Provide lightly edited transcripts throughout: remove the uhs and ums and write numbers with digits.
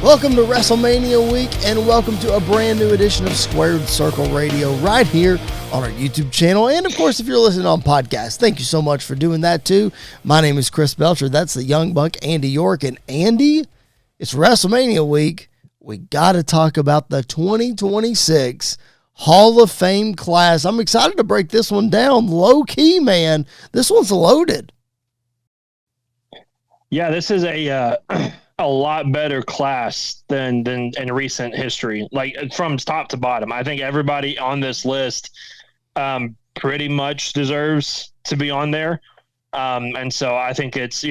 Welcome to WrestleMania week, and welcome to a brand new edition of Squared Circle Radio right here on our YouTube channel. And of course, if you're listening on podcast, thank you so much for doing that too. My name is Chris Belcher. That's the Young Buck, Andy York. And Andy, it's WrestleMania week. We got to talk about the 2026 Hall of Fame class. I'm excited to break this one down. Low key, man. This one's loaded. Yeah, this is a lot better class than in recent history, like from top to bottom. I think everybody on this list pretty much deserves to be on there. And so I think it's,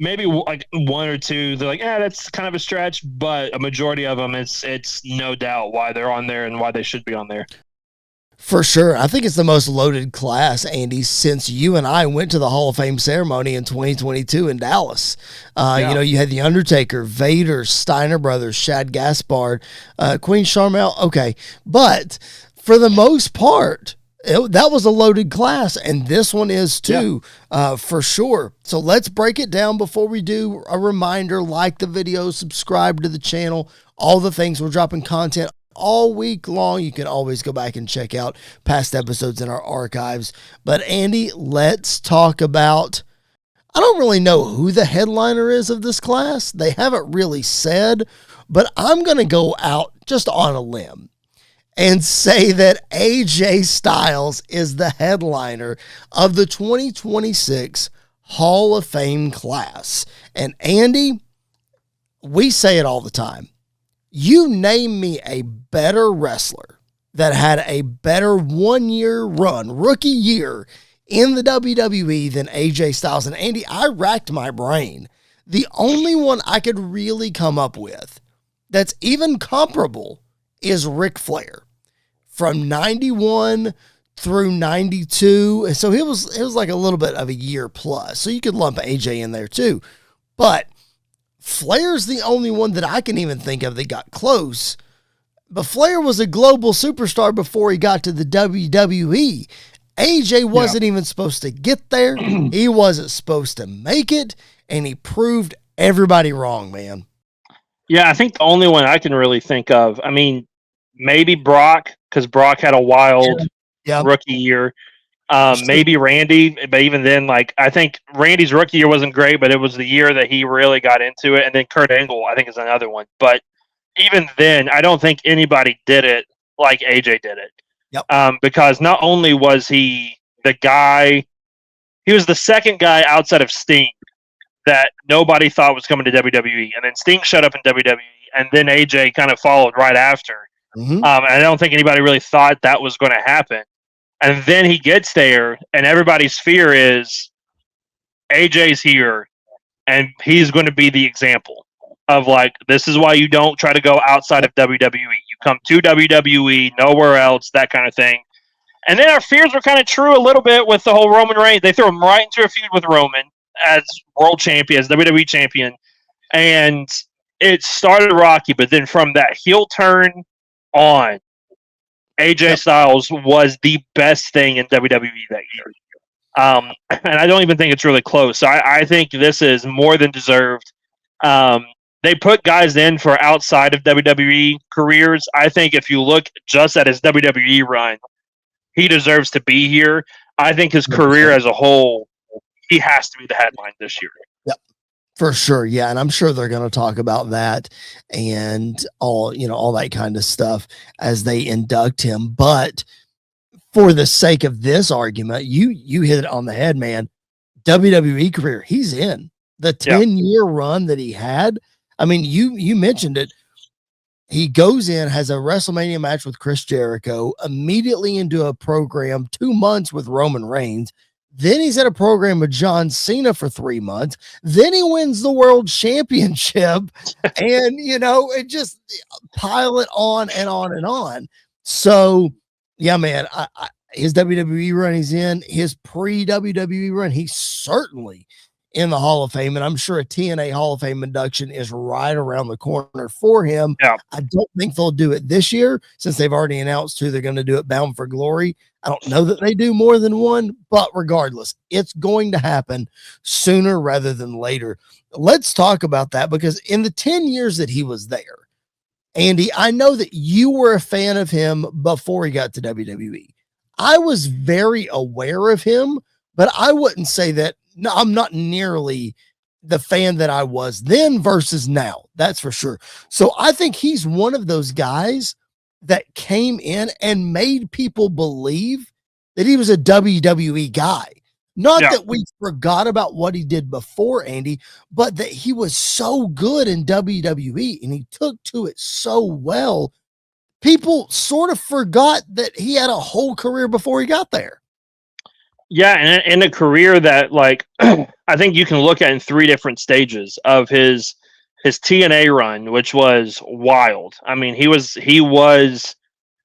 maybe like one or two, they're like, that's kind of a stretch, but a majority of them, it's no doubt why they're on there and why they should be on there. For sure. I think it's the most loaded class, Andy, since you and I went to the Hall of Fame ceremony in 2022 in Dallas. You had The Undertaker, Vader, Steiner Brothers, Shad Gaspard, Queen Sharmell. Okay. But for the most part, that was a loaded class, and this one is too, for sure. So let's break it down. Before we do, a reminder, like the video, subscribe to the channel, all the things. We're dropping content all week long. You can always go back and check out past episodes in our archives. But Andy, let's talk about, I don't really know who the headliner is of this class. They haven't really said, but I'm going to go out just on a limb and say that AJ Styles is the headliner of the 2026 Hall of Fame class. And Andy, we say it all the time. You name me a better wrestler that had a better 1 year run, rookie year in the WWE than AJ Styles. And Andy, I racked my brain. The only one I could really come up with that's even comparable is Ric Flair from 91 through 92. So it was like a little bit of a year plus. So you could lump AJ in there too. But Flair's the only one that I can even think of that got close. But Flair was a global superstar before he got to the WWE. AJ wasn't even supposed to get there. He wasn't supposed to make it, and he proved everybody wrong, man. Yeah, I think the only one I can really think of, I mean, maybe Brock, because Brock had a wild rookie year. Maybe Randy, but even then, I think Randy's rookie year wasn't great, but it was the year that he really got into it. And then Kurt Angle, I think, is another one. But even then, I don't think anybody did it like AJ did it. Yep. Because not only was he the guy, he was the second guy outside of Sting that nobody thought was coming to WWE. And then Sting showed up in WWE, and then AJ kind of followed right after. Mm-hmm. And I don't think anybody really thought that was going to happen. And then he gets there, and everybody's fear is AJ's here, and he's going to be the example of, this is why you don't try to go outside of WWE. You come to WWE, nowhere else, that kind of thing. And then our fears were kind of true a little bit with the whole Roman Reigns. They threw him right into a feud with Roman as world champion, as WWE champion. And it started rocky, but then from that heel turn on, AJ Styles was the best thing in WWE that year. And I don't even think it's really close. So I think this is more than deserved. They put guys in for outside of WWE careers. I think if you look just at his WWE run, he deserves to be here. I think his career as a whole, he has to be the headline this year. Yep. For sure. Yeah. And I'm sure they're going to talk about that and all that kind of stuff as they induct him. But for the sake of this argument, you hit it on the head, man. WWE career, he's in the 10-year run that he had. I mean, you mentioned it. He goes in, has a WrestleMania match with Chris Jericho, immediately into a program 2 months with Roman Reigns. Then he's at a program with John Cena for 3 months. Then he wins the world championship. And, it just pile it on and on and on. So, yeah, man, his WWE run he's in, his pre-WWE run, he's certainly in the Hall of Fame. And I'm sure a TNA Hall of Fame induction is right around the corner for him. Yeah. I don't think they'll do it this year since they've already announced who they're going to do it Bound for Glory. I don't know that they do more than one, but regardless, it's going to happen sooner rather than later. Let's talk about that because in the 10 years that he was there, Andy, I know that you were a fan of him before he got to WWE. I was very aware of him, but I wouldn't say that. No, I'm not nearly the fan that I was then versus now. That's for sure. So I think he's one of those guys that came in and made people believe that he was a WWE guy. Not that we forgot about what he did before, Andy, but that he was so good in WWE and he took to it so well. People sort of forgot that he had a whole career before he got there. Yeah, and in a career that, like, I think you can look at in three different stages of his TNA run, which was wild. I mean, he was Mr.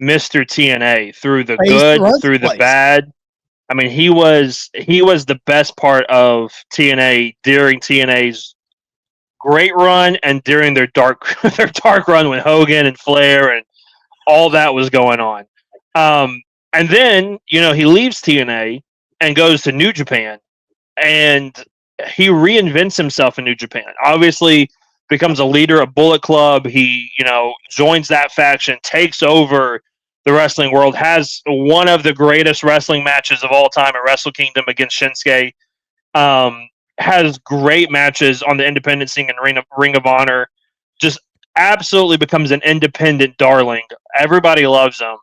TNA through the good, through the bad. I mean, he was the best part of TNA during TNA's great run and during their dark run with Hogan and Flair and all that was going on. And then, he leaves TNA and goes to New Japan, and he reinvents himself in New Japan. Obviously, becomes a leader of Bullet Club. He, joins that faction, takes over the wrestling world, has one of the greatest wrestling matches of all time at Wrestle Kingdom against Shinsuke. Has great matches on the independent scene and Ring of Honor. Just absolutely becomes an independent darling. Everybody loves him.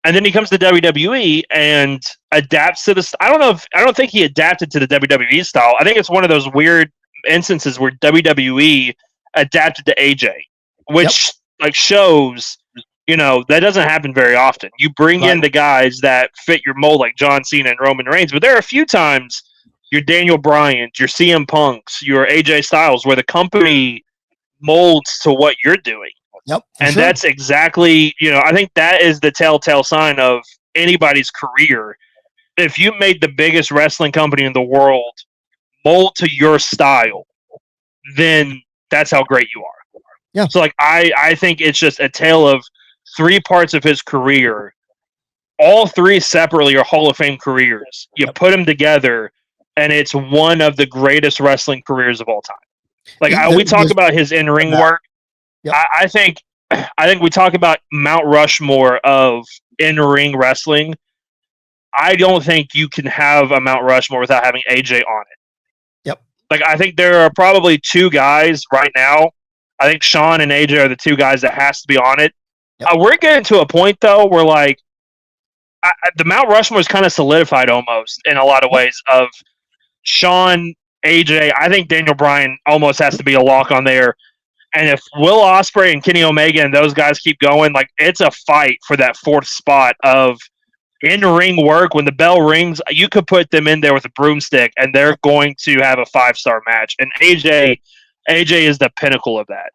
And then he comes to WWE and adapts to this. I don't think he adapted to the WWE style. I think it's one of those weird instances where WWE adapted to AJ, which shows, that doesn't happen very often. You bring in the guys that fit your mold, like John Cena and Roman Reigns, but there are a few times your Daniel Bryant, your CM Punks, your AJ Styles, where the company molds to what you're doing. Yep. And that's exactly, I think that is the telltale sign of anybody's career. If you made the biggest wrestling company in the world mold to your style, then that's how great you are. Yeah. So, like, I think it's just a tale of three parts of his career. All three separately are Hall of Fame careers. You put them together, and it's one of the greatest wrestling careers of all time. Like, we talk about his in-ring work. Yep. I think we talk about Mount Rushmore of in-ring wrestling. I don't think you can have a Mount Rushmore without having AJ on it. Yep. Like, I think there are probably two guys right now. I think Shawn and AJ are the two guys that has to be on it. Yep. We're getting to a point, though, where, like, the Mount Rushmore is kind of solidified almost in a lot of ways of Shawn, AJ. I think Daniel Bryan almost has to be a lock on there. And if Will Ospreay and Kenny Omega and those guys keep going, like, it's a fight for that fourth spot of in-ring work. When the bell rings, you could put them in there with a broomstick, and they're going to have a 5-star match. And AJ is the pinnacle of that.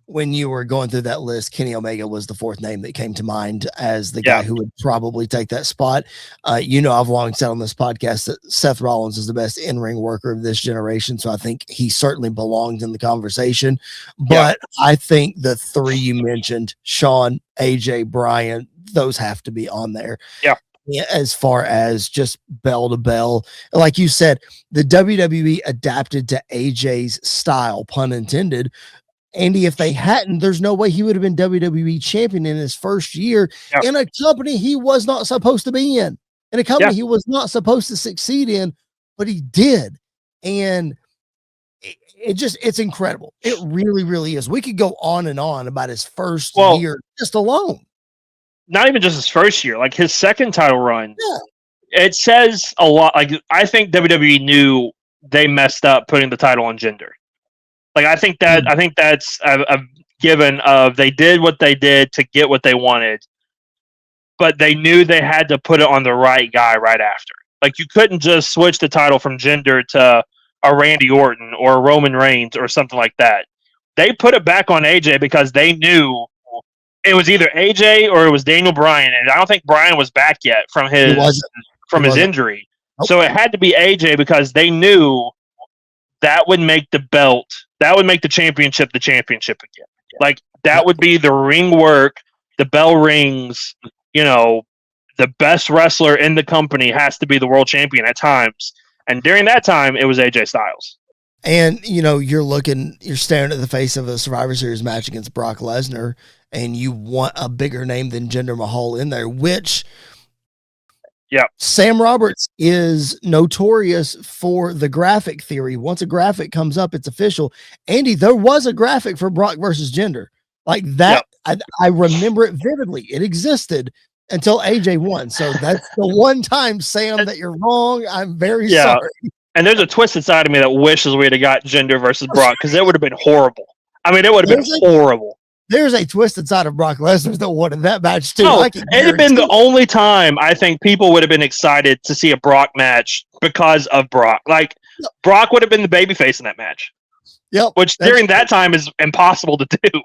When you were going through that list, Kenny Omega was the fourth name that came to mind as the guy who would probably take that spot. I've long said on this podcast that Seth Rollins is the best in-ring worker of this generation, so I think he certainly belongs in the conversation. But I think the three you mentioned, Shawn, AJ, Bryan, those have to be on there. Yeah. As far as just bell to bell, like you said, the WWE adapted to AJ's style, pun intended. Andy, if they hadn't, there's no way he would have been WWE champion in his first year in a company he was not supposed to be in a company he was not supposed to succeed in, but he did. And it's incredible. It really, really is. We could go on and on about his first year just alone. Not even just his first year, like his second title run. Yeah. It says a lot. Like, I think WWE knew they messed up putting the title on Jinder. Like, I think that's a given of they did what they did to get what they wanted, but they knew they had to put it on the right guy right after. Like, you couldn't just switch the title from Jinder to a Randy Orton or a Roman Reigns or something like that. They put it back on AJ because they knew it was either AJ or it was Daniel Bryan, and I don't think Bryan was back yet from his injury. Nope. So it had to be AJ because they knew that would make the belt, that would make the championship again. Like, that would be the ring work, the bell rings, the best wrestler in the company has to be the world champion at times. And during that time, it was AJ Styles. And, you're staring at the face of a Survivor Series match against Brock Lesnar, and you want a bigger name than Jinder Mahal in there, which Sam Roberts is notorious for the graphic theory. Once a graphic comes up, it's official. Andy, there was a graphic for Brock versus Jinder. Like that, I remember it vividly. It existed until AJ won. So that's the one time, Sam, that you're wrong. I'm very sorry. And there's a twisted side of me that wishes we'd have got Jinder versus Brock, because it would have been horrible. I mean, it would have been horrible. There's a twisted side of Brock Lesnar that wanted that match too. No, it'd have been the only time I think people would have been excited to see a Brock match because of Brock. Like, Brock would have been the babyface in that match. Yep. Which during that time is impossible to do.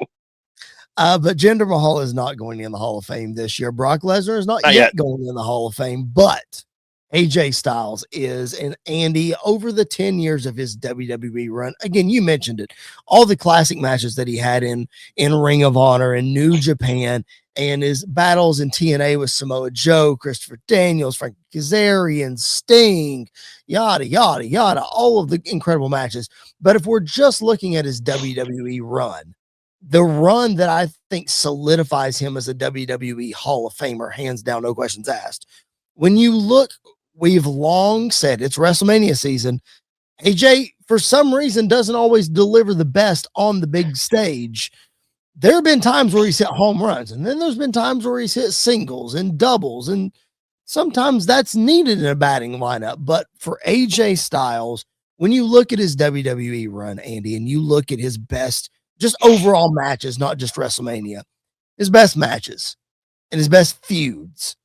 But Jinder Mahal is not going in the Hall of Fame this year. Brock Lesnar is not yet going in the Hall of Fame, but AJ Styles is. And Andy, over the 10 years of his WWE run, again, you mentioned it, all the classic matches that he had in Ring of Honor and New Japan, and his battles in TNA with Samoa Joe, Christopher Daniels, Frank Kazarian, Sting, yada, yada, yada, all of the incredible matches. But if we're just looking at his WWE run, the run that I think solidifies him as a WWE Hall of Famer, hands down, no questions asked. When you look, we've long said it's WrestleMania season. AJ, for some reason, doesn't always deliver the best on the big stage. There have been times where he's hit home runs, and then there's been times where he's hit singles and doubles, and sometimes that's needed in a batting lineup. But for AJ Styles, when you look at his WWE run, Andy, and you look at his best, just overall matches, not just WrestleMania, his best matches and his best feuds,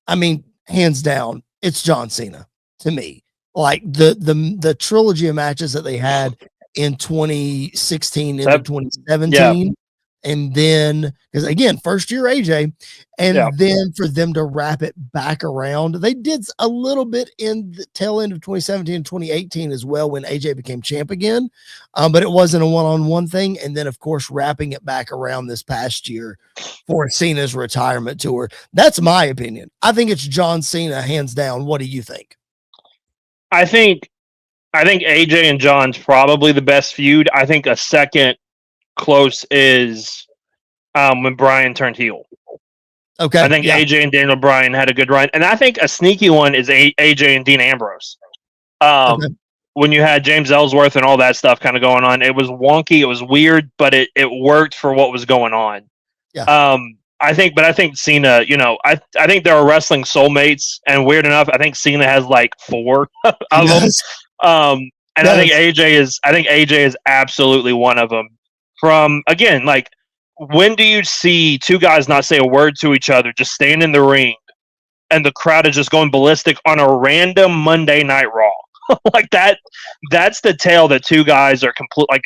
I mean, hands down, it's John Cena to me. Like the trilogy of matches that they had in 2016 into 2017. And then, because again, first year AJ, and then for them to wrap it back around, they did a little bit in the tail end of 2017 and 2018 as well when AJ became champ again, but it wasn't a one-on-one thing. And then, of course, wrapping it back around this past year for Cena's retirement tour. That's my opinion. I think it's John Cena, hands down. What do you think? I think AJ and John's probably the best feud. I think a second close is when Bryan turned heel. Okay. I think AJ and Daniel Bryan had a good run. And I think a sneaky one is AJ and Dean Ambrose. When you had James Ellsworth and all that stuff kind of going on, it was wonky, it was weird, but it worked for what was going on. Yeah. I think Cena, I think there are wrestling soulmates, and weird enough, I think Cena has like 4 of them. And I think AJ is absolutely one of them. From, again, like, when do you see two guys not say a word to each other, just stand in the ring, and the crowd is just going ballistic on a random Monday Night Raw? Like that's the tale that two guys are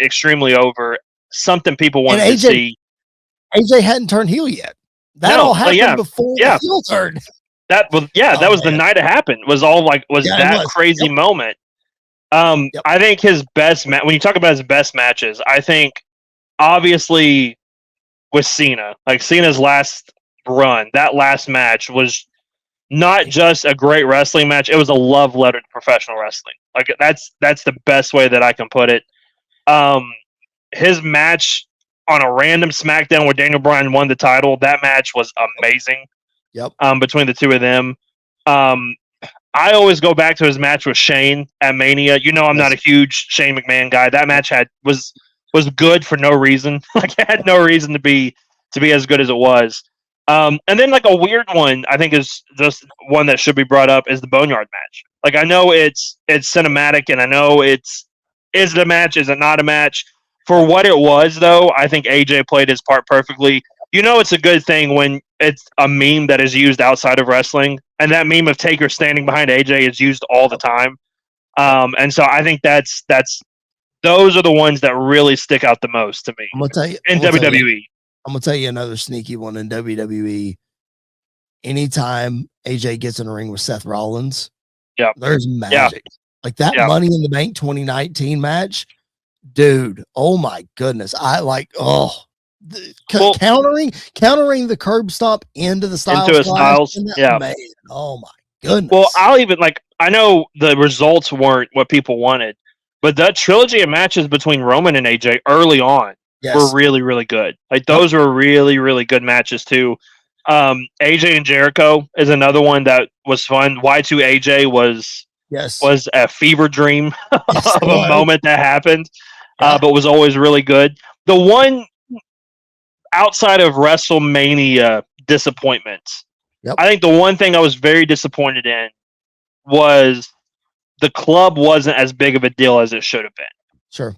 extremely over. Something people wanted to see. AJ hadn't turned heel yet. That all happened before the heel turned. That was the night it happened. That crazy moment. I think his best when you talk about his best matches, I think obviously with Cena, like Cena's last run, that last match was not just a great wrestling match, it was a love letter to professional wrestling. Like that's the best way that I can put it. His match on a random SmackDown where Daniel Bryan won the title, that match was amazing. Yep. Between the two of them. I always go back to his match with Shane at Mania. I'm not a huge Shane McMahon guy. That match was good for no reason. Like, it had no reason to be as good as it was. And then, like, a weird one, I think is just one that should be brought up, is the Boneyard match. Like, I know it's cinematic, and I know is it a match? Is it not a match? For what it was, though, I think AJ played his part perfectly. It's a good thing when it's a meme that is used outside of wrestling, and that meme of Taker standing behind AJ is used all the time. And so I think those are the ones that really stick out the most to me. I'm gonna tell you in WWE. I'm gonna tell you another sneaky one in WWE. Anytime AJ gets in a ring with Seth Rollins, there's magic. Like that Money in the Bank 2019 match, dude. Oh my goodness. countering the curb stomp into the Styles into a clash. Styles. Yeah. Man, oh my goodness. Well, I know the results weren't what people wanted, but that trilogy of matches between Roman and AJ early on were really, really good. Like those were really, really good matches too. AJ and Jericho is another one that was fun. Y2 AJ was a fever dream of a moment that happened, but was always really good. The one outside of WrestleMania disappointments, I think the one thing I was very disappointed in was the club wasn't as big of a deal as it should have been. Sure.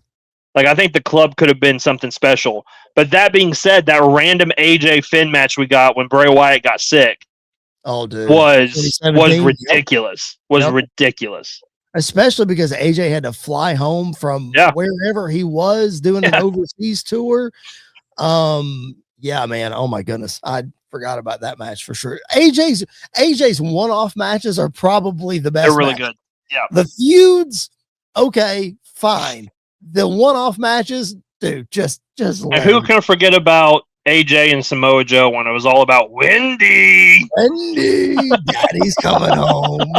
Like I think the club could have been something special. But that being said, that random AJ Finn match we got when Bray Wyatt got sick, was ridiculous. Ridiculous. Especially because AJ had to fly home from wherever he was doing an overseas tour. Yeah, man. Oh my goodness. I forgot about that match for sure. AJ's one-off matches are probably the best. They're really good. Yeah. The feuds, okay, fine. The one-off matches, dude, just and who can forget about AJ and Samoa Joe when it was all about Wendy, Daddy's coming home.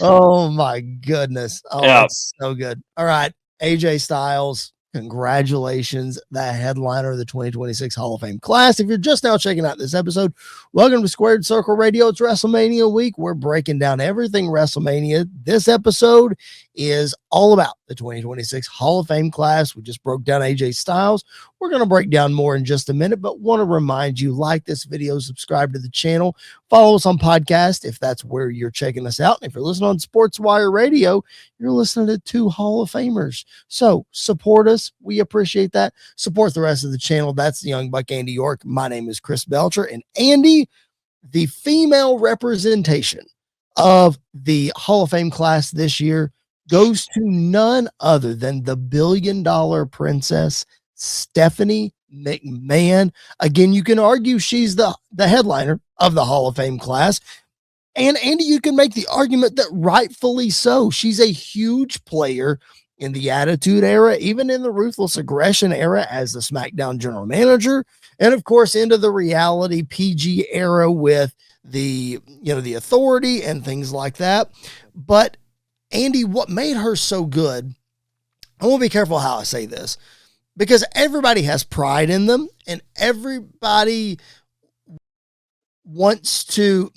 Oh my goodness. Oh, that's so good. All right, AJ Styles, congratulations, the headliner of the 2026 Hall of Fame class. If you're just now checking out this episode, welcome to Squared Circle Radio. It's WrestleMania week. We're breaking down everything WrestleMania. This episode is all about the 2026 Hall of Fame class. We just broke down AJ Styles. We're going to break down more in just a minute, but want to remind you, like this video, subscribe to the channel, follow us on podcast if that's where you're checking us out. And if you're listening on SportsWire Radio, you're listening to two Hall of Famers. So support us. We appreciate that. Support the rest of the channel. That's the Young Buck Andy York. My name is Chris Belcher. And Andy, the female representation of the Hall of Fame class this year goes to none other than the billion-dollar princess, Stephanie McMahon. Again, you can argue she's the headliner of the Hall of Fame class. And Andy, you can make the argument that rightfully so. She's a huge player in the Attitude Era, even in the Ruthless Aggression era as the SmackDown general manager, and of course into the reality PG era with the Authority and things like that. But Andy, what made her so good, I want to be careful how I say this, because everybody has pride in them and nobody wants to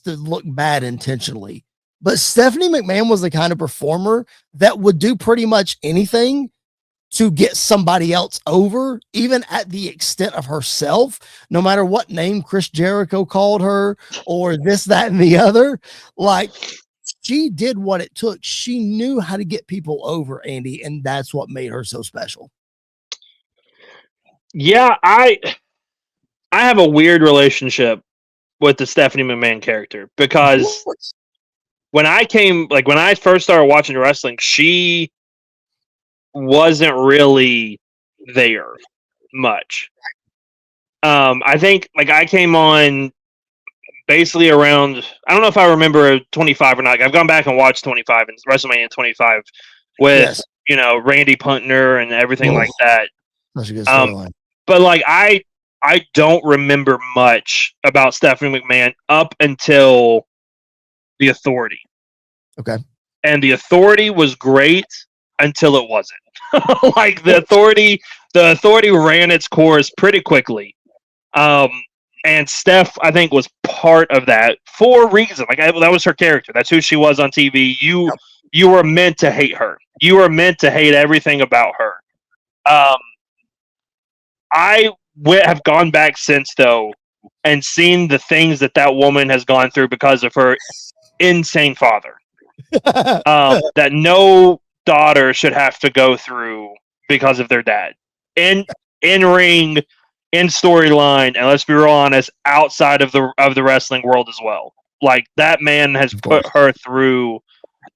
look bad intentionally. But Stephanie McMahon was the kind of performer that would do pretty much anything to get somebody else over, even at the extent of herself, no matter what name Chris Jericho called her or this, that, and the other. Like, she did what it took. She knew how to get people over, Andy, and that's what made her so special. Yeah, I have a weird relationship with the Stephanie McMahon character because when I first started watching wrestling, she wasn't really there much. I think I came on basically around, I don't know if I remember 25 or not. I've gone back and watched 25 and WrestleMania 25 with, Randy Puntner and everything like that. That's a good storyline. But I don't remember much about Stephanie McMahon up until the Authority. Okay. And the Authority was great until it wasn't. The Authority ran its course pretty quickly. And Steph, I think, was part of that for a reason. That was her character. That's who she was on TV. You were meant to hate her. You were meant to hate everything about her. I have gone back since, though, and seen the things that woman has gone through because of her insane father. That no daughter should have to go through because of their dad. In ring, in storyline, and let's be real honest, outside of the wrestling world as well. That man has put her through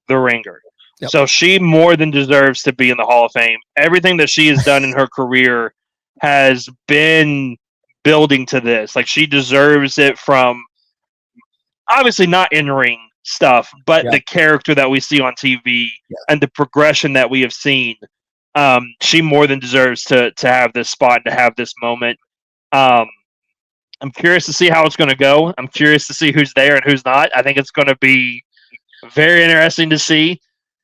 the ringer. Yep. So she more than deserves to be in the Hall of Fame. Everything that she has done in her career has been building to this. She deserves it from obviously not in-ring stuff, but the character that we see on TV and the progression that we have seen. She more than deserves to have this spot and to have this moment. I'm curious to see how it's going to go. I'm curious to see who's there and who's not. I think it's going to be very interesting to see.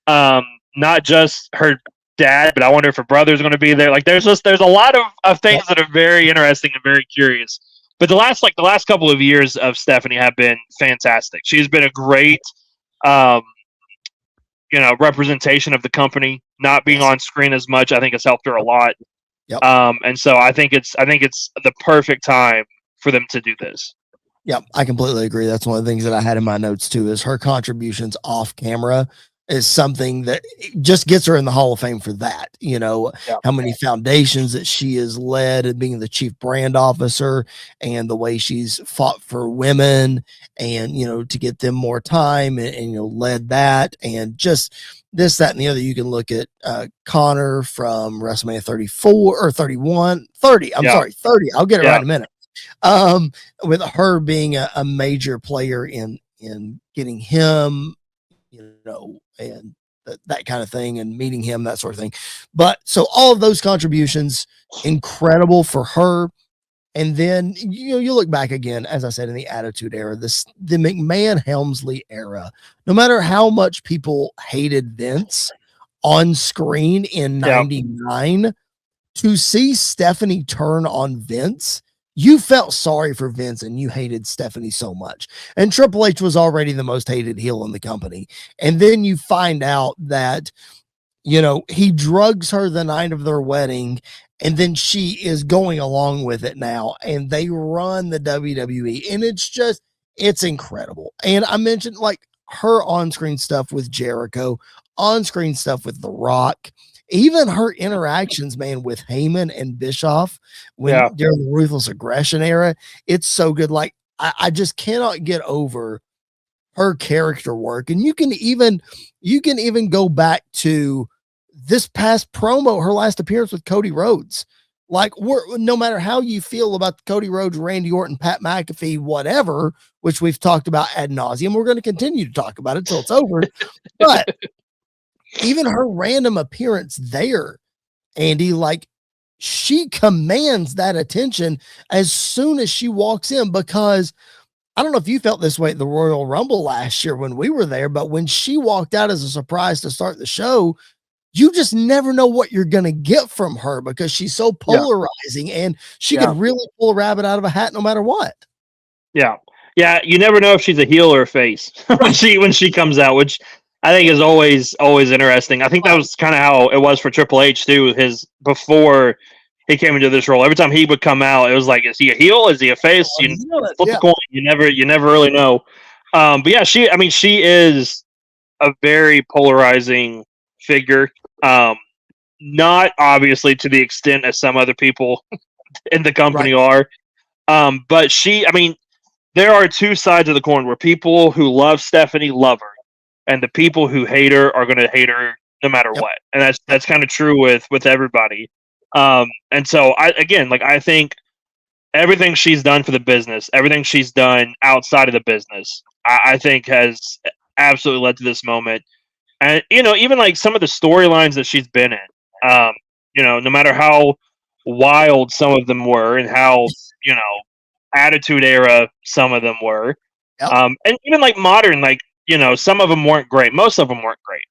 Not just her dad, but I wonder if her brother's going to be there. Like, there's a lot of things that are very interesting and very curious. But the last couple of years of Stephanie have been fantastic. She's been a great, representation of the company. Not being on screen as much, I think, has helped her a lot. Yep. And so I think it's the perfect time for them to do this. Yeah, I completely agree. That's one of the things that I had in my notes too, is her contributions off camera is something that just gets her in the Hall of Fame for that. How many foundations that she has led, and being the chief brand officer, and the way she's fought for women and, to get them more time, and led that, and just this, that, and the other. You can look at Connor from WrestleMania 34 or 31, 30. I'm sorry, 30. I'll get it right in a minute. With her being a major player in getting him, and that kind of thing, and meeting him, that sort of thing. But so all of those contributions, incredible for her. And then, you look back again, as I said, in the Attitude Era, the McMahon Helmsley era, no matter how much people hated Vince on screen in 99, to see Stephanie turn on Vince, you felt sorry for Vince and you hated Stephanie so much. And Triple H was already the most hated heel in the company. And then you find out that, he drugs her the night of their wedding, and then she is going along with it now, and they run the WWE, and it's incredible. And I mentioned, like, her on-screen stuff with Jericho, on-screen stuff with The Rock, even her interactions, man, with Heyman and Bischoff during the Ruthless Aggression era. It's so good. Like, I just cannot get over her character work. And you can even go back to this past promo, her last appearance with Cody Rhodes. Like, no matter how you feel about Cody Rhodes, Randy Orton, Pat McAfee, whatever, which we've talked about ad nauseum, we're going to continue to talk about it till it's over. But even her random appearance there, Andy, like, she commands that attention as soon as she walks in, because I don't know if you felt this way at the Royal Rumble last year when we were there, but when she walked out as a surprise to start the show, you just never know what you're going to get from her, because she's so polarizing, and she could really pull a rabbit out of a hat no matter what. Yeah. Yeah. You never know if she's a heel or a face when she comes out, which I think is always interesting. I think that was kind of how it was for Triple H too. Before he came into this role, every time he would come out, it was like, is he a heel? Is he a face? You flip the coin. You never really know. But yeah, she is a very polarizing figure. Not obviously to the extent as some other people in the company are. But there are two sides of the coin, where people who love Stephanie love her, and the people who hate her are going to hate her no matter what. And that's kind of true with everybody. And so I think everything she's done for the business, everything she's done outside of the business, I think has absolutely led to this moment. And, even like some of the storylines that she's been in, no matter how wild some of them were, and how, Attitude Era some of them were, and even like modern, like, some of them weren't great. Most of them weren't great.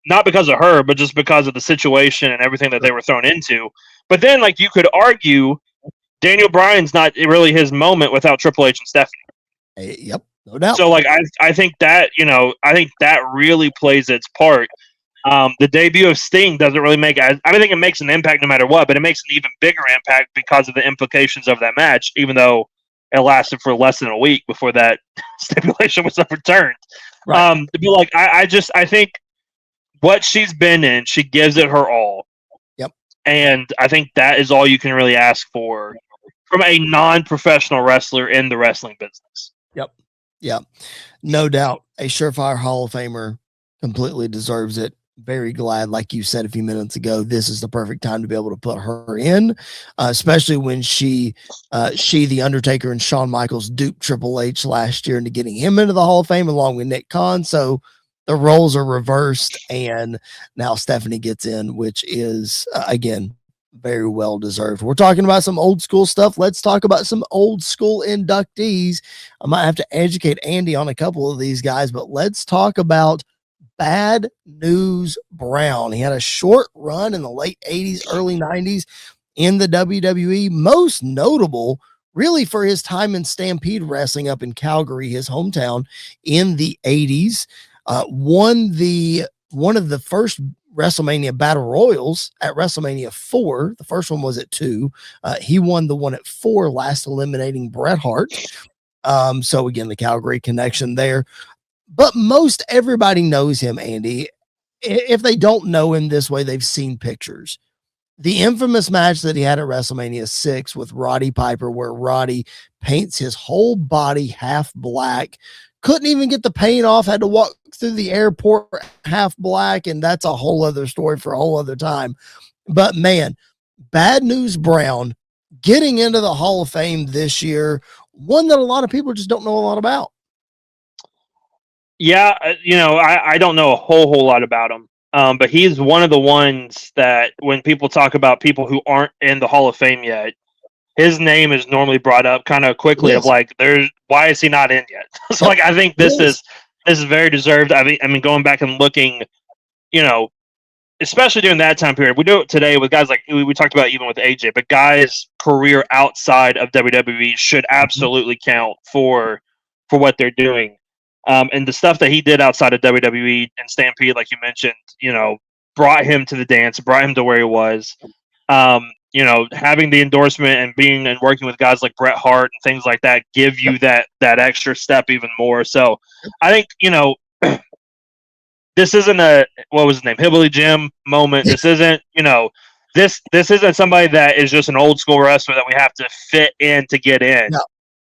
Not because of her, but just because of the situation and everything that they were thrown into. But then, like, you could argue Daniel Bryan's not really his moment without Triple H and Stephanie. Yep, no doubt. So, like, I think that, I think that really plays its part. The debut of Sting doesn't really make. I think it makes an impact no matter what, but it makes an even bigger impact because of the implications of that match, even though it lasted for less than a week before that stipulation was overturned. But like, I think what she's been in, she gives it her all. Yep. And I think that is all you can really ask for from a non-professional wrestler in the wrestling business. Yep. Yeah. No doubt. A surefire Hall of Famer, completely deserves it. Very glad, like you said a few minutes ago, this is the perfect time to be able to put her in, especially when she, the Undertaker, and Shawn Michaels duped Triple H last year into getting him into the Hall of Fame along with Nick Khan. So the roles are reversed, and now Stephanie gets in, which is again very well deserved. We're talking about some old school stuff. Let's talk about some old school inductees. I might have to educate Andy on a couple of these guys, but let's talk about Bad News Brown. He had a short run in the late 80s, early 90s in the WWE, most notable really for his time in Stampede Wrestling up in Calgary, his hometown, in the 80s. Won one of the first WrestleMania Battle Royals at WrestleMania 4. The first one was at 2. He won the one at 4, last eliminating Bret Hart. So again, the Calgary connection there. But most everybody knows him, Andy. If they don't know him this way, they've seen pictures. The infamous match that he had at WrestleMania 6 with Roddy Piper, where Roddy paints his whole body half black, couldn't even get the paint off, had to walk through the airport half black, and that's a whole other story for a whole other time. But man, Bad News Brown getting into the Hall of Fame this year, one that a lot of people just don't know a lot about. Yeah, I don't know a whole lot about him. But he's one of the ones that when people talk about people who aren't in the Hall of Fame yet, his name is normally brought up kind of quickly of like, why is he not in yet? So like, I think this is very deserved. I mean, going back and looking, especially during that time period, we do it today with guys like we talked about even with AJ, but guys' career outside of WWE should absolutely count for what they're doing. And the stuff that he did outside of WWE and Stampede, like you mentioned, brought him to the dance, brought him to where he was. Having the endorsement and being and working with guys like Bret Hart and things like that give you that extra step even more. So I think, this isn't what was his name? Hillbilly Jim moment. This isn't, this isn't somebody that is just an old school wrestler that we have to fit in to get in. No.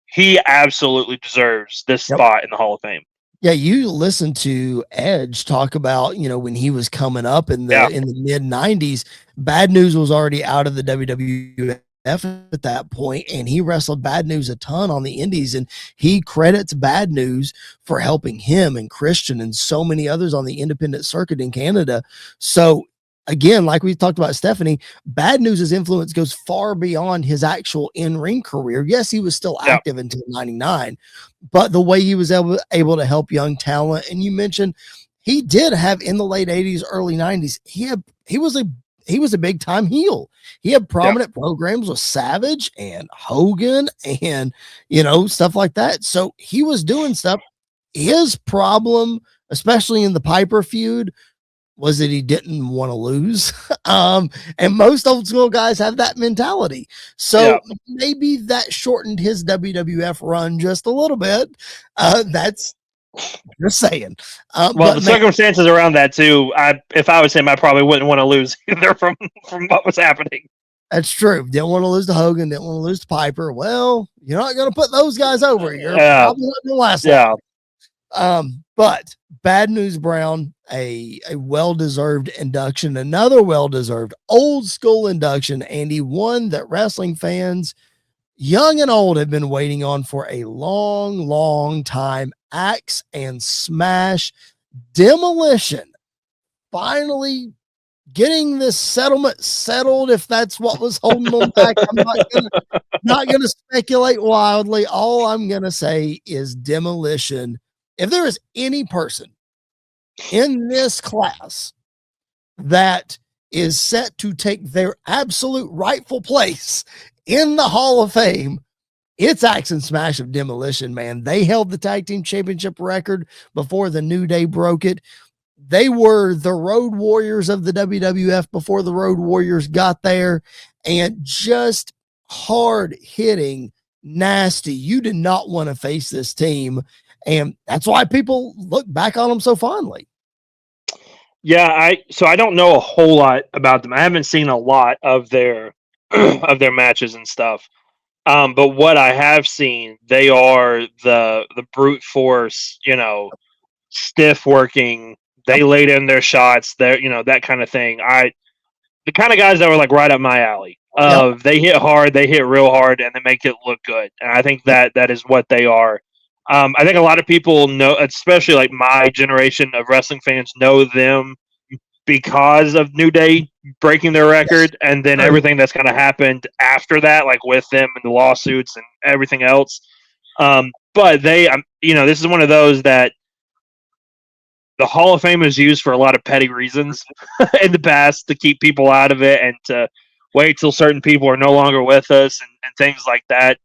He absolutely deserves this spot in the Hall of Fame. Yeah, you listen to Edge talk about, when he was coming up in the mid 90s, Bad News was already out of the WWF at that point, and he wrestled Bad News a ton on the indies, and he credits Bad News for helping him and Christian and so many others on the independent circuit in Canada. So again, like we talked about Stephanie, Bad News' influence goes far beyond his actual in-ring career. Yes, he was still active until 99, but the way he was able to help young talent, and you mentioned he did have in the late 80s, early 90s, he was a big time heel. He had prominent programs with Savage and Hogan and, stuff like that. So he was doing stuff. His problem, especially in the Piper feud, was that he didn't want to lose. And most old school guys have that mentality. So maybe that shortened his WWF run just a little bit. That's just saying. Well, the circumstances around that too, if I was him, I probably wouldn't want to lose either from what was happening. That's true. Didn't want to lose to Hogan. Didn't want to lose to Piper. Well, you're not going to put those guys over. You're probably not going to last long. But Bad News Brown, a well-deserved induction, another well-deserved old school induction, Andy, one that wrestling fans, young and old, have been waiting on for a long, long time. Axe and Smash Demolition finally getting this settlement settled, if that's what was holding them back. I'm not gonna speculate wildly. All I'm gonna say is Demolition. If there is any person in this class that is set to take their absolute rightful place in the Hall of Fame, it's Axe and Smash of Demolition, man. They held the tag team championship record before the New Day broke it. They were the Road Warriors of the WWF before the Road Warriors got there, and just hard hitting, nasty. You did not want to face this team, and that's why people look back on them so fondly. Yeah, I don't know a whole lot about them. I haven't seen a lot of their of their matches and stuff. But what I have seen, they are the brute force, stiff working. They laid in their shots. They're, that kind of thing. The kind of guys that were like right up my alley. They hit hard, they hit real hard, and they make it look good. And I think that is what they are. I think a lot of people know, especially like my generation of wrestling fans, know them because of New Day breaking their record, and then everything that's kind of happened after that, like with them and the lawsuits and everything else. But they, this is one of those that the Hall of Fame is used for a lot of petty reasons in the past to keep people out of it and to wait till certain people are no longer with us and things like that.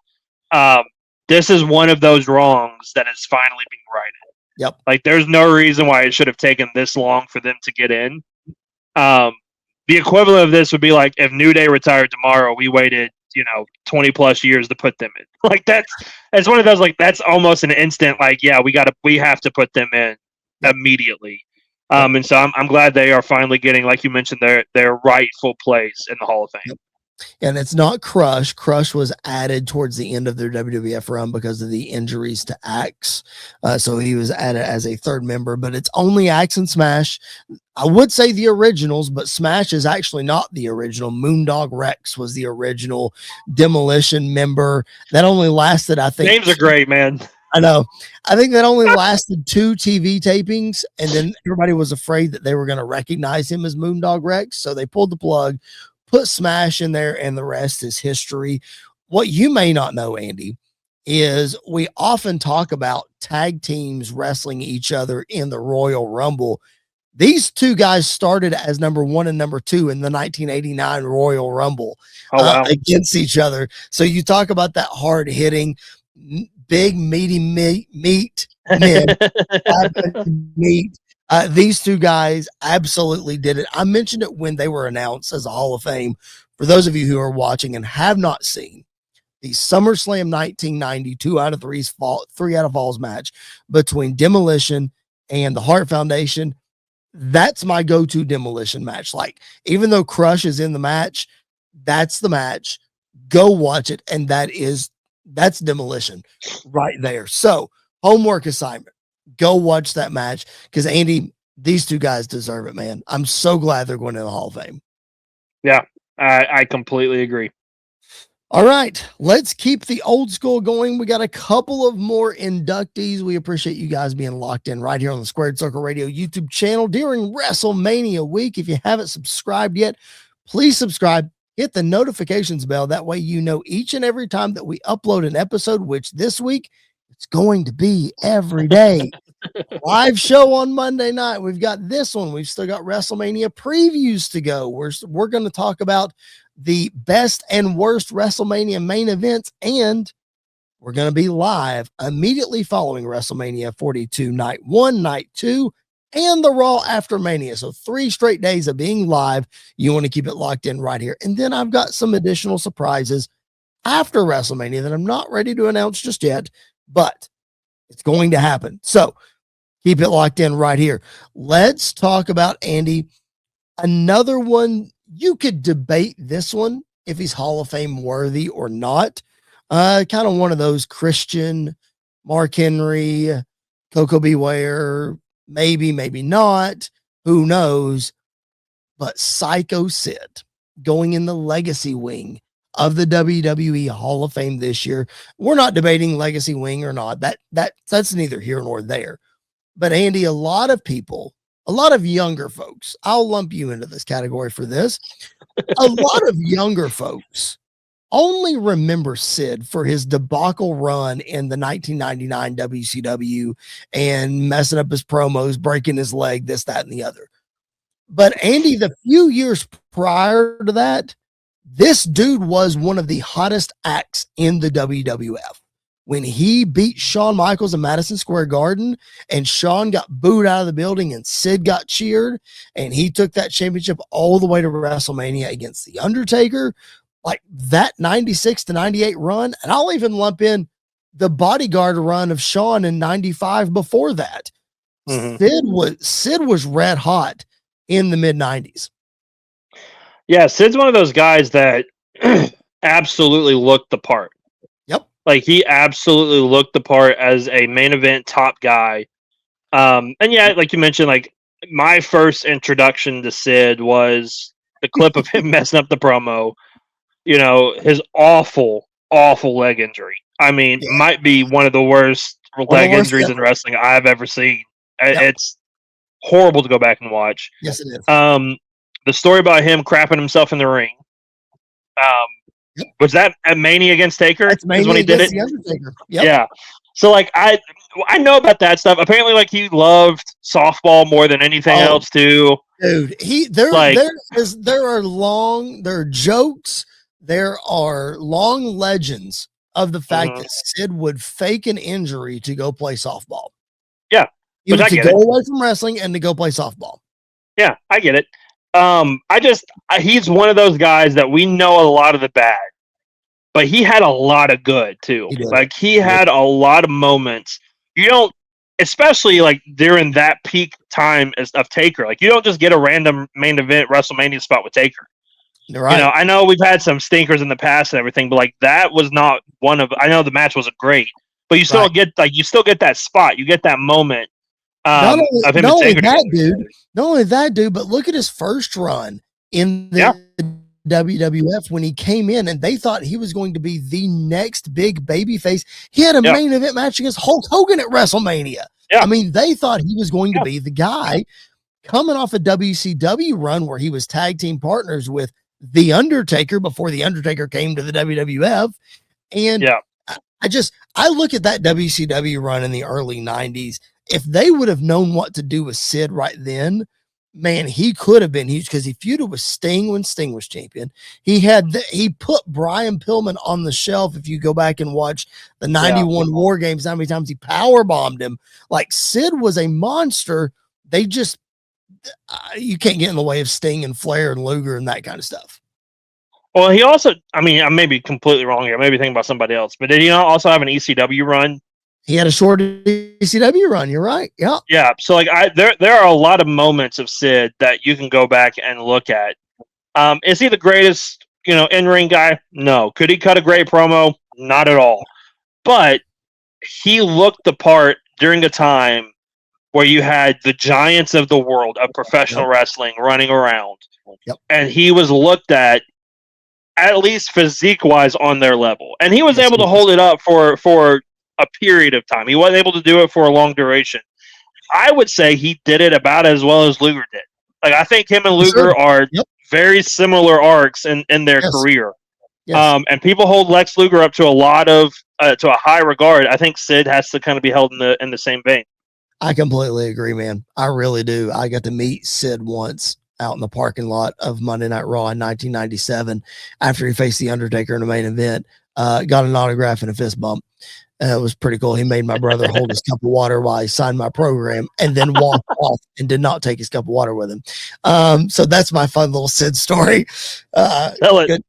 This is one of those wrongs that is finally being righted. Yep. Like, there's no reason why it should have taken this long for them to get in. The equivalent of this would be like if New Day retired tomorrow, we waited, 20 plus years to put them in. Like, it's one of those, like, that's almost an instant, like, yeah, we have to put them in immediately. And so I'm glad they are finally getting, like you mentioned, their rightful place in the Hall of Fame. Yep. And it's not Crush. Crush was added towards the end of their WWF run because of the injuries to Axe. So he was added as a third member, but it's only Axe and Smash. I would say the originals, but Smash is actually not the original. Moondog Rex was the original Demolition member. That only lasted, I think. Names are great, man. I know. I think that only lasted 2 TV tapings, and then everybody was afraid that they were going to recognize him as Moondog Rex. So they pulled the plug, put Smash in there, and the rest is history. What you may not know, Andy, is we often talk about tag teams wrestling each other in the Royal Rumble. These two guys started as number 1 and number 2 in the 1989 Royal Rumble against each other. So you talk about that hard hitting, big, meaty meat men. meat. These two guys absolutely did it. I mentioned it when they were announced as a Hall of Fame. For those of you who are watching and have not seen the SummerSlam 1990 2 out of 3 falls match between Demolition and the Hart Foundation, that's my go-to Demolition match. Like, even though Crush is in the match, that's the match. Go watch it, and that's Demolition right there. So, homework assignment. Go watch that match because, Andy, these two guys deserve it, man. I'm so glad they're going to the Hall of Fame. Yeah, I completely agree. All right, let's keep the old school going. We got a couple of more inductees. We appreciate you guys being locked in right here on the Squared Circle Radio YouTube channel during WrestleMania week. If you haven't subscribed yet, please subscribe. Hit the notifications bell. That way you know each and every time that we upload an episode, which this week it's going to be every day. Live show on Monday night. We've got this one. We've still got WrestleMania previews to go. We're going to talk about the best and worst WrestleMania main events, and we're going to be live immediately following WrestleMania 42 night 1, night 2, and the Raw after Mania. So 3 straight days of being live. You want to keep it locked in right here. And then I've got some additional surprises after WrestleMania that I'm not ready to announce just yet, but it's going to happen. So keep it locked in right here. Let's talk about, Andy, another one. You could debate this one if he's Hall of Fame worthy or not. Kind of one of those Christian, Mark Henry, Coco Beware, maybe not. Who knows? But Psycho Sid going in the legacy wing of the WWE Hall of Fame this year. We're not debating legacy wing or not. That's neither here nor there. But Andy, a lot of people, a lot of younger folks, I'll lump you into this category for this. A lot of younger folks only remember Sid for his debacle run in the 1999 WCW and messing up his promos, breaking his leg, this, that, and the other. But Andy, the few years prior to that, this dude was one of the hottest acts in the WWF. When he beat Shawn Michaels in Madison Square Garden and Shawn got booed out of the building and Sid got cheered, and he took that championship all the way to WrestleMania against The Undertaker, like that 96 to 98 run. And I'll even lump in the bodyguard run of Shawn in 95 before that. Mm-hmm. Sid was red hot in the mid 90s. Yeah. Sid's one of those guys that absolutely looked the part. Like, he absolutely looked the part as a main event top guy. And yeah, like you mentioned, like, my first introduction to Sid was the clip of him messing up the promo, his awful leg injury. I mean, might be one of the worst leg injuries in wrestling I've ever seen. It's horrible to go back and watch. Yes, it is. The story about him crapping himself in the ring. Was that at Mania against Taker? That's Mania when he did it. The Undertaker. Yep. Yeah. So like I know about that stuff. Apparently, like he loved softball more than anything else too. Dude, there are jokes, there are long legends of the fact that Sid would fake an injury to go play softball. Yeah. To go away from wrestling and to go play softball. Yeah, I get it. He's one of those guys that we know a lot of the bad, but he had a lot of good too. Like he had a lot of moments. You don't, especially like during that peak time of Taker, like you don't just get a random main event WrestleMania spot with Taker. Right. You know, I know we've had some stinkers in the past and everything, but like that was not one of. I know the match wasn't great, but you still get that spot. You get that moment. Not only that, dude, but look at his first run in the WWF when he came in and they thought he was going to be the next big babyface. He had a main event match against Hulk Hogan at WrestleMania. I mean, they thought he was going to be the guy coming off a WCW run where he was tag team partners with The Undertaker before The Undertaker came to the WWF. And I look at that WCW run in the early 90s. If they would have known what to do with Sid right then, man, he could have been huge because he feuded with Sting when Sting was champion. He put Brian Pillman on the shelf. If you go back and watch the 91 War Games, how many times he power bombed him. Like Sid was a monster. They just, you can't get in the way of Sting and Flair and Luger and that kind of stuff. Well, he also, I mean, I may be completely wrong here. I may be thinking about somebody else, but did he not also have an ECW run? He had a short ECW run. You're right. Yeah. Yeah. So like there are a lot of moments of Sid that you can go back and look at. Is he the greatest, in-ring guy? No. Could he cut a great promo? Not at all. But he looked the part during a time where you had the giants of the world of professional wrestling running around. Yep. And he was looked at least physique-wise on their level. And he was able to hold it up for a period of time. He wasn't able to do it for a long duration. I would say he did it about as well as Luger did. Like I think him and Luger are very similar arcs in their career. Yes. And people hold Lex Luger up to to a high regard. I think Sid has to kind of be held in the same vein. I completely agree, man. I really do. I got to meet Sid once out in the parking lot of Monday Night Raw in 1997 after he faced The Undertaker in the main event. Got an autograph and a fist bump. It was pretty cool. He made my brother hold his cup of water while he signed my program and then walked off and did not take his cup of water with him. So that's my fun little Sid story. Good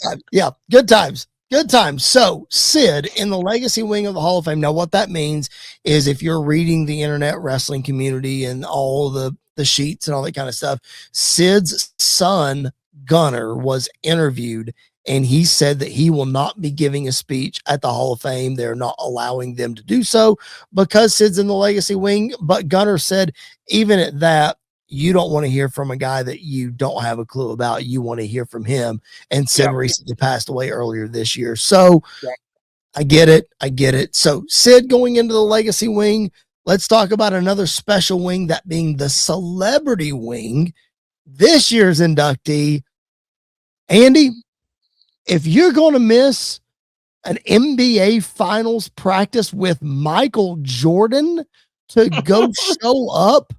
time. Yeah, good times. Good times. So Sid in the legacy wing of the Hall of Fame. Now, what that means is if you're reading the internet wrestling community and all the sheets and all that kind of stuff, Sid's son, Gunner, was interviewed and he said that he will not be giving a speech at the Hall of Fame. They're not allowing them to do so because Sid's in the legacy wing. But Gunner said, even at that, you don't want to hear from a guy that you don't have a clue about. You want to hear from him. And Sid recently passed away earlier this year. So I get it. I get it. So Sid going into the legacy wing. Let's talk about another special wing, that being the celebrity wing. This year's inductee, Andy, if you're going to miss an NBA Finals practice with Michael Jordan to go show up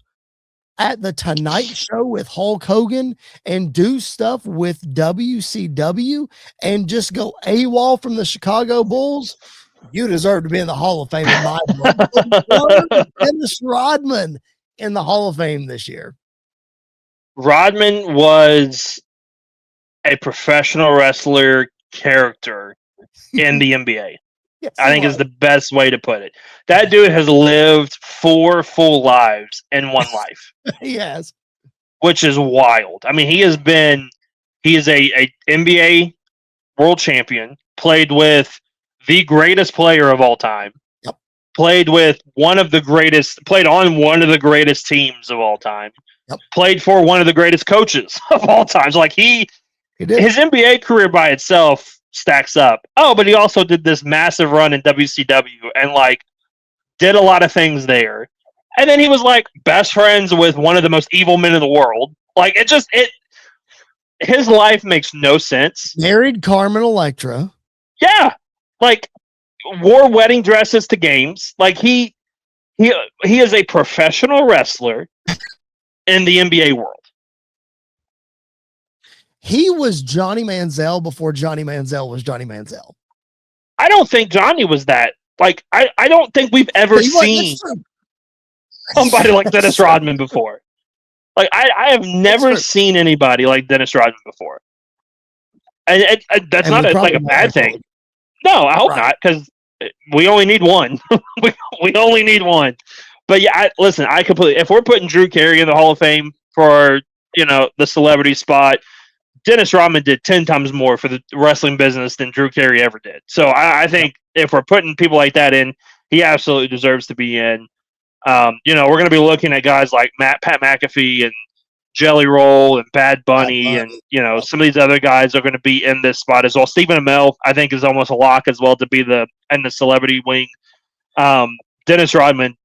at the Tonight Show with Hulk Hogan and do stuff with WCW and just go AWOL from the Chicago Bulls, you deserve to be in the Hall of Fame in my book. Dennis Rodman in the Hall of Fame this year. Rodman was a professional wrestler character in the NBA. Yes, I think is the best way to put it. That dude has lived 4 full lives in one life. He has. Which is wild. I mean, he is a NBA world champion, played with the greatest player of all time. Yep. Played on one of the greatest teams of all time. Yep. Played for one of the greatest coaches of all time. So like his NBA career by itself stacks up. Oh, but he also did this massive run in WCW and like did a lot of things there. And then he was like best friends with one of the most evil men in the world. Like his life makes no sense. Married Carmen Electra. Yeah. Like wore wedding dresses to games. Like he is a professional wrestler in the NBA world. He was Johnny Manziel before Johnny Manziel was Johnny Manziel. I don't think Johnny was that. Like, I don't think we've ever seen somebody like Dennis Rodman before. Like, I have never seen anybody like Dennis Rodman before. And that's not like a bad thing. No, I hope not, because we only need one. we only need one. But yeah, listen, I completely. If we're putting Drew Carey in the Hall of Fame for the celebrity spot, Dennis Rodman did 10 times more for the wrestling business than Drew Carey ever did. So I think if we're putting people like that in, he absolutely deserves to be in. We're going to be looking at guys like Pat McAfee and Jelly Roll and Bad Bunny, and some of these other guys are going to be in this spot as well. Stephen Amell, I think, is almost a lock as well to be in the celebrity wing. Dennis Rodman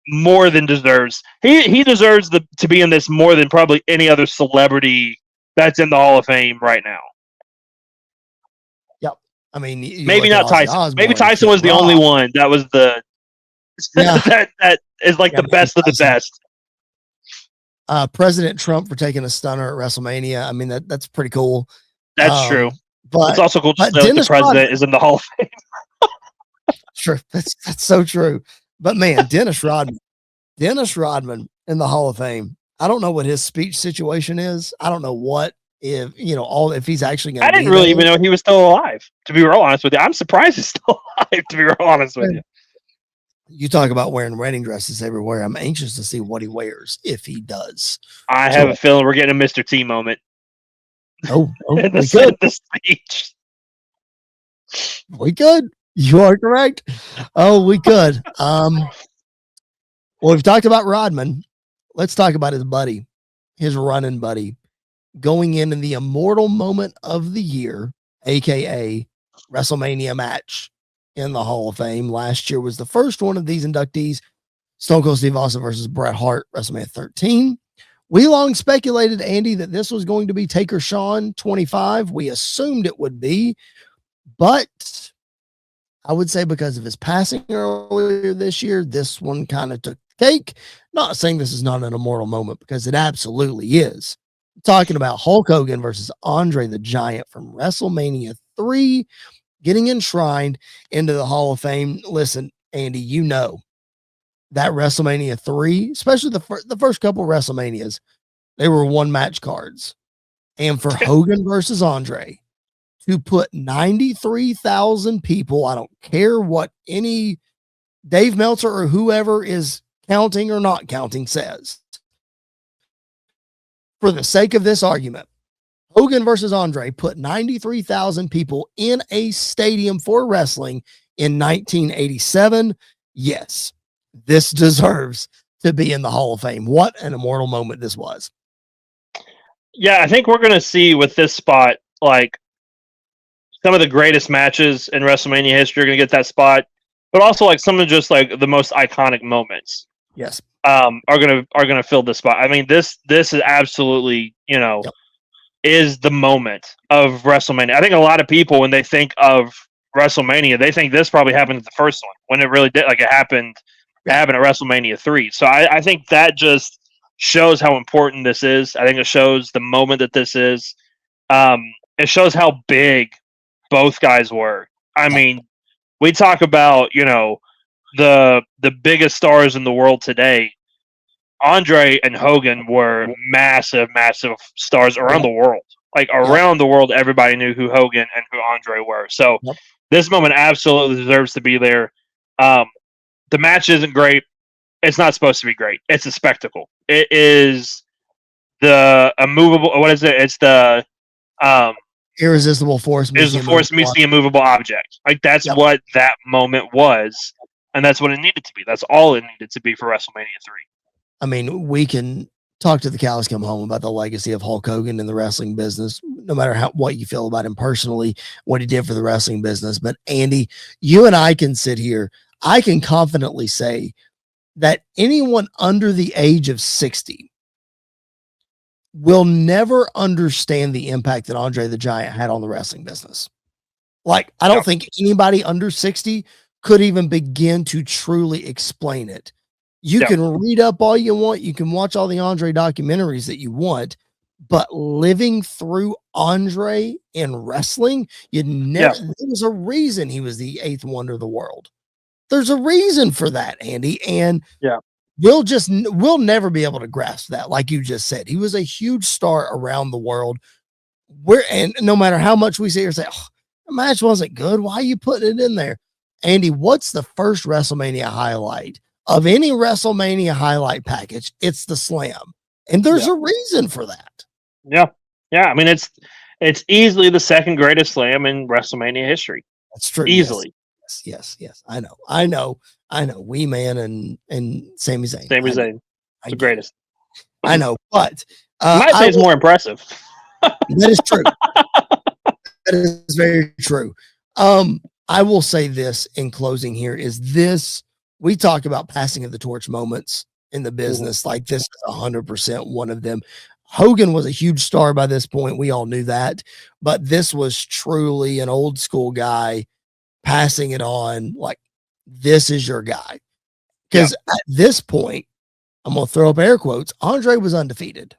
more than deserves. He deserves to be in this more than probably any other celebrity that's in the Hall of Fame right now. Yep. I mean, maybe not Tyson. Osborne, maybe Tyson was the only one that was that is like the best of the best. President Trump for taking a stunner at WrestleMania. I mean, that's pretty cool. That's true. But it's also cool to know the president is in the Hall of Fame. True. That's so true. But man, Dennis Rodman in the Hall of Fame. I don't know what his speech situation is. I don't know what if he's actually going to. I didn't really even know he was still alive. To be real honest with you, I'm surprised he's still alive. To be real honest with you. You talk about wearing wedding dresses everywhere. I'm anxious to see what he wears if he does. I have a feeling we're getting a Mr. T moment. Oh, in the speech. We could. You are correct. Oh, we could. Well, we've talked about Rodman. Let's talk about his buddy, his running buddy, going in the immortal moment of the year, aka WrestleMania match in the Hall of Fame. Last year was the first one of these inductees. Stone Cold Steve Austin versus Bret Hart, WrestleMania 13. We long speculated, Andy, that this was going to be Taker Shawn 25. We assumed it would be, but I would say because of his passing earlier this year, this one kind of took the cake. Not saying this is not an immortal moment, because it absolutely is. I'm talking about Hulk Hogan versus Andre the Giant from WrestleMania 3, getting enshrined into the Hall of Fame. Listen, Andy, that WrestleMania 3, especially the first couple of WrestleManias, they were one match cards. And for Hogan versus Andre to put 93,000 people, I don't care what any Dave Meltzer or whoever is counting or not counting says, for the sake of this argument, Hogan versus Andre put 93,000 people in a stadium for wrestling in 1987. Yes, this deserves to be in the Hall of Fame. What an immortal moment this was. Yeah, I think we're going to see with this spot, like, some of the greatest matches in WrestleMania history are going to get that spot, but also like some of just like the most iconic moments. Yes. Are gonna fill this spot. I mean, this is absolutely, is the moment of WrestleMania. I think a lot of people, when they think of WrestleMania, they think this probably happened at the first one, when it really did. Like, it happened at WrestleMania 3. So I think that just shows how important this is. I think it shows the moment that this is. It shows how big both guys were. I mean, we talk about, the biggest stars in the world today. Andre and Hogan were massive, massive stars around the world. Like, around the world, everybody knew who Hogan and who Andre were. So this moment absolutely deserves to be there. The match isn't great. It's not supposed to be great. It's a spectacle. It is the immovable. What is it? It's the irresistible force. Is the force meets the immovable object. Like, that's what that moment was, and that's what it needed to be. That's all it needed to be for WrestleMania 3. I mean, we can talk to the cows come home about the legacy of Hulk Hogan in the wrestling business, no matter what you feel about him personally, what he did for the wrestling business. But Andy, you and I can sit here. I can confidently say that anyone under the age of 60 will never understand the impact that Andre the Giant had on the wrestling business. Like, I don't think anybody under 60 could even begin to truly explain it. You can read up all you want. You can watch all the Andre documentaries that you want, but living through Andre in wrestling, you never, there was a reason he was the eighth wonder of the world. There's a reason for that, Andy. And we'll never be able to grasp that. Like you just said, he was a huge star around the world. And no matter how much we say or say, oh, the match wasn't good, why are you putting it in there? Andy, what's the first WrestleMania highlight of any WrestleMania highlight package? It's the slam. And there's a reason for that. Yeah. I mean, it's easily the second greatest slam in WrestleMania history. That's true. Easily. Yes. I know. Wee Man and Sami Zayn. The greatest. I know, but you might say it's more impressive. That is true. That is very true. I will say this in closing here is this, we talk about passing of the torch moments in the business. Like this is 100% one of them. Hogan was a huge star by this point. We all knew that, but this was truly an old school guy passing it on. Like, this is your guy. Because at this point, I'm going to throw up air quotes, Andre was undefeated.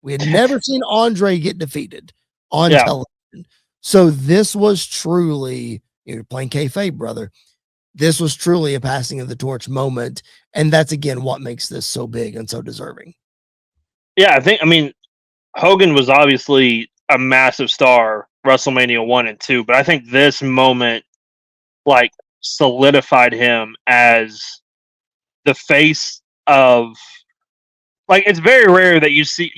We had never seen Andre get defeated on television. So this was truly, you're playing kayfabe, brother. This was truly a passing of the torch moment. And that's, again, what makes this so big and so deserving. Yeah, I mean, Hogan was obviously a massive star, WrestleMania 1 and 2, but I think this moment, like, solidified him as the face of, like, it's very rare that you see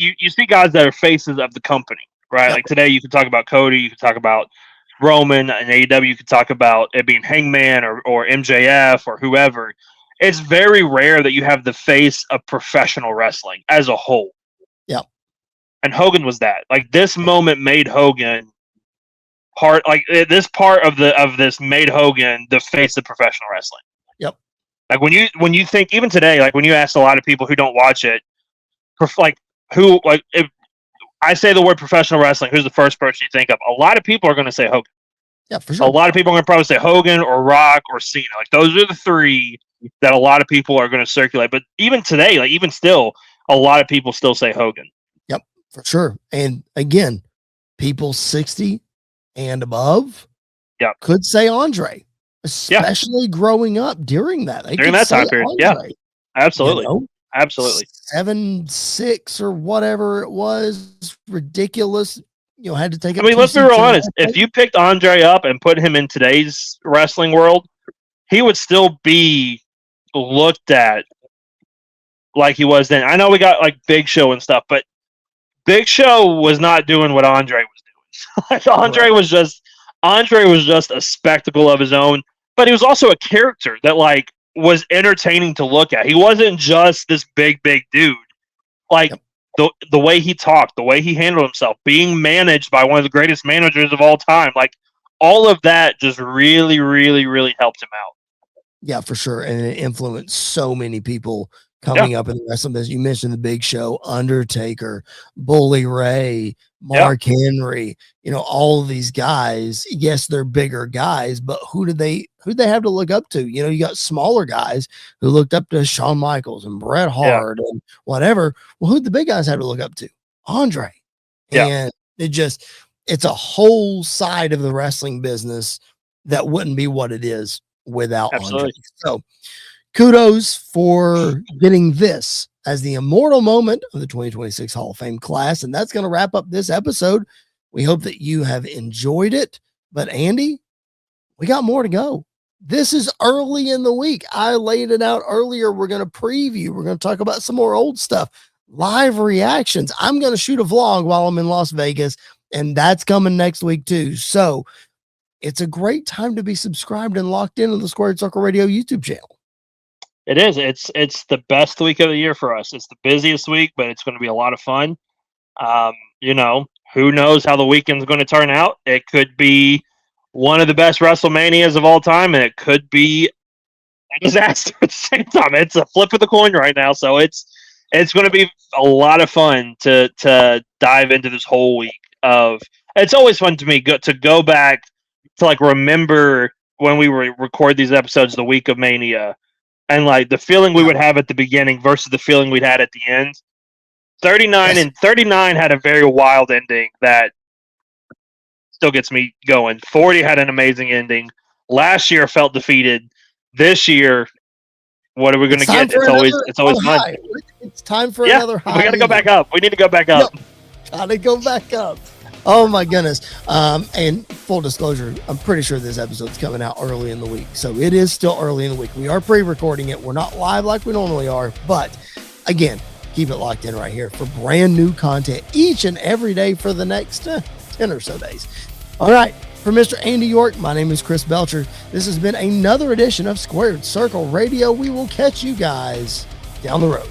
guys that are faces of the company, right? Like today you can talk about Cody, you can talk about Roman and AEW, you can talk about it being Hangman or MJF or whoever. It's very rare that you have the face of professional wrestling as a whole. Yeah. And Hogan was that. Like, this moment made Hogan this made Hogan the face of professional wrestling. Yep. Like when you think, even today, like when you ask a lot of people who don't watch it, if I say the word professional wrestling, who's the first person you think of? A lot of people are going to say Hogan. Yeah, for sure. A lot of people are going to probably say Hogan or Rock or Cena. Like, those are the three that a lot of people are going to circulate. But even today, like even still, a lot of people still say Hogan. Yep, for sure. And again, people 60 and above could say Andre, especially growing up during that. During that time period. Andre, absolutely. You know? Absolutely. 7'6" or whatever it was, ridiculous. You know, had to take. I mean, let's be real honest. If you picked Andre up and put him in today's wrestling world, he would still be looked at like he was then. I know we got like Big Show and stuff, but Big Show was not doing what Andre was doing. Like, Andre was just a spectacle of his own, but he was also a character that like was entertaining to look at. He wasn't just this big dude. Like the way he talked, the way he handled himself, being managed by one of the greatest managers of all time, like all of that just really, really, really helped him out. Yeah, for sure. And it influenced so many people coming up in the wrestling business. You mentioned the Big Show, Undertaker, Bully Ray, Mark Henry, you know, all of these guys. Yes, they're bigger guys, but who'd they have to look up to? You know, you got smaller guys who looked up to Shawn Michaels and Bret Hart and whatever. Well, who'd the big guys have to look up to? Andre. And it's a whole side of the wrestling business that wouldn't be what it is without Andre. So kudos for getting this as the immortal moment of the 2026 Hall of Fame class. And that's going to wrap up this episode. We hope that you have enjoyed it. But Andy, we got more to go. This is early in the week. I laid it out earlier. We're going to preview. We're going to talk about some more old stuff, live reactions. I'm going to shoot a vlog while I'm in Las Vegas, and that's coming next week too. So it's a great time to be subscribed and locked into the Squared Circle Radio YouTube channel. It is. It's the best week of the year for us. It's the busiest week, but it's going to be a lot of fun. You know, who knows how the weekend's going to turn out? It could be one of the best WrestleManias of all time, and it could be and disaster at the same time. It's a flip of the coin right now, so it's going to be a lot of fun to dive into this whole week of. It's always fun to me to go back to like remember when we were record these episodes the week of Mania, and like the feeling we would have at the beginning versus the feeling we'd had at the end. 39 had a very wild ending that still gets me going. 40 had an amazing ending. Last year felt defeated. This year, what are we going to get? It's always fun. High. It's time for another high. We got to go back up. We need to go back up. Gotta go back up. Oh my goodness. And full disclosure, I'm pretty sure this episode's coming out early in the week. So it is still early in the week. We are pre-recording it. We're not live like we normally are. But again, keep it locked in right here for brand new content each and every day for the next 10 or so days. All right. For Mr. Andy York, my name is Chris Belcher. This has been another edition of Squared Circle Radio. We will catch you guys down the road.